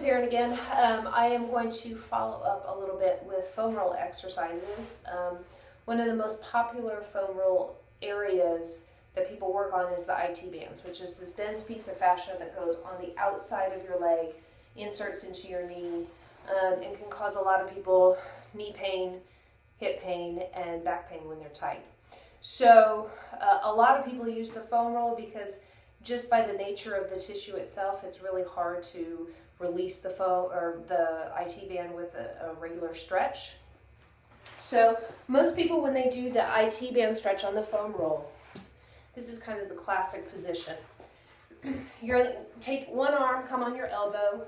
it's Erin again. I am going to follow up a little bit with foam roll exercises. One of the most popular foam roll areas that people work on is the IT bands, which is this dense piece of fascia that goes on the outside of your leg, inserts into your knee, and can cause a lot of people knee pain, hip pain, and back pain when they're tight. So a lot of people use the foam roll because just by the nature of the tissue itself, it's really hard to release the foam or the IT band with a regular stretch. So most people, when they do the IT band stretch on the foam roll, this is kind of the classic position. You're going to take one arm, come on your elbow,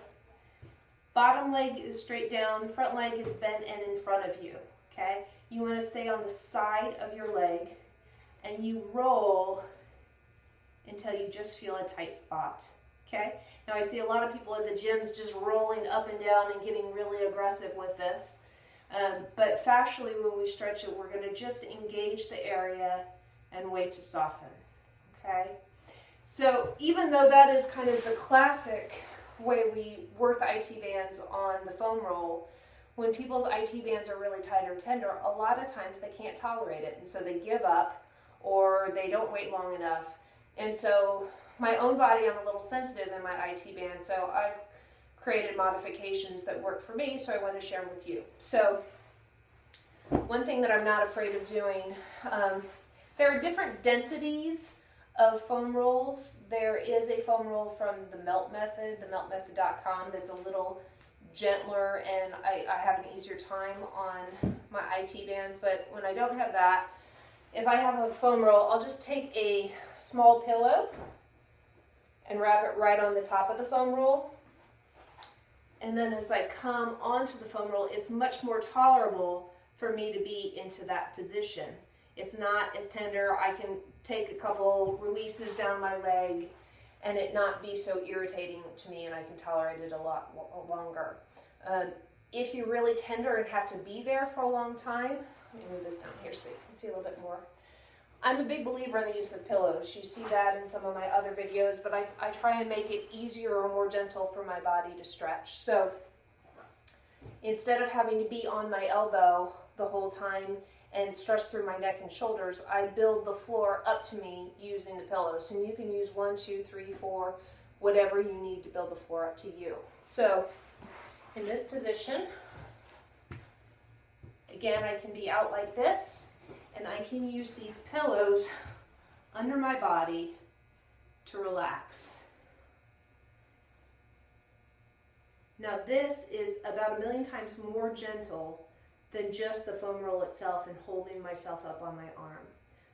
bottom leg is straight down, front leg is bent and in front of you, okay? You want to stay on the side of your leg and you roll until you just feel a tight spot, okay? Now I see a lot of people at the gyms just rolling up and down and getting really aggressive with this. But fascially, when we stretch it, we're going to just engage the area and wait to soften, okay? So even though that is kind of the classic way we work the IT bands on the foam roll, when people's IT bands are really tight or tender, a lot of times they can't tolerate it, and so they give up or they don't wait long enough. And so my own body, I'm a little sensitive in my IT band, so I've created modifications that work for me, so I want to share them with you. So one thing that I'm not afraid of doing, there are different densities of foam rolls. There is a foam roll from the Melt Method, the meltmethod.com, that's a little gentler, and I have an easier time on my IT bands. But when I don't have that, if I have a foam roll, I'll just take a small pillow and wrap it right on the top of the foam roll. And then as I come onto the foam roll, it's much more tolerable for me to be into that position. It's not as tender. I can take a couple releases down my leg and it not be so irritating to me, and I can tolerate it a lot longer. If you're really tender and have to be there for a long time, let me move this down here so you can see a little bit more. I'm a big believer in the use of pillows. You see that in some of my other videos, but I try and make it easier or more gentle for my body to stretch. So instead of having to be on my elbow the whole time and stretch through my neck and shoulders, I build the floor up to me using the pillows. And you can use 1, 2, 3, 4, whatever you need to build the floor up to you. So in this position, again, I can be out like this, and I can use these pillows under my body to relax. Now this is about 1,000,000 times more gentle than just the foam roll itself and holding myself up on my arm.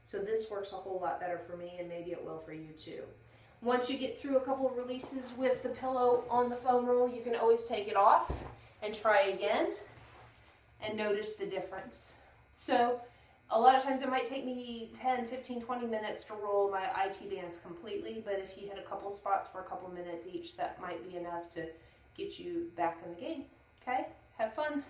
So this works a whole lot better for me, and maybe it will for you too. Once you get through a couple of releases with the pillow on the foam roll, you can always take it off and try again and notice the difference. So a lot of times it might take me 10, 15, 20 minutes to roll my IT bands completely, but if you hit a couple spots for a couple minutes each, that might be enough to get you back in the game. Okay? Have fun.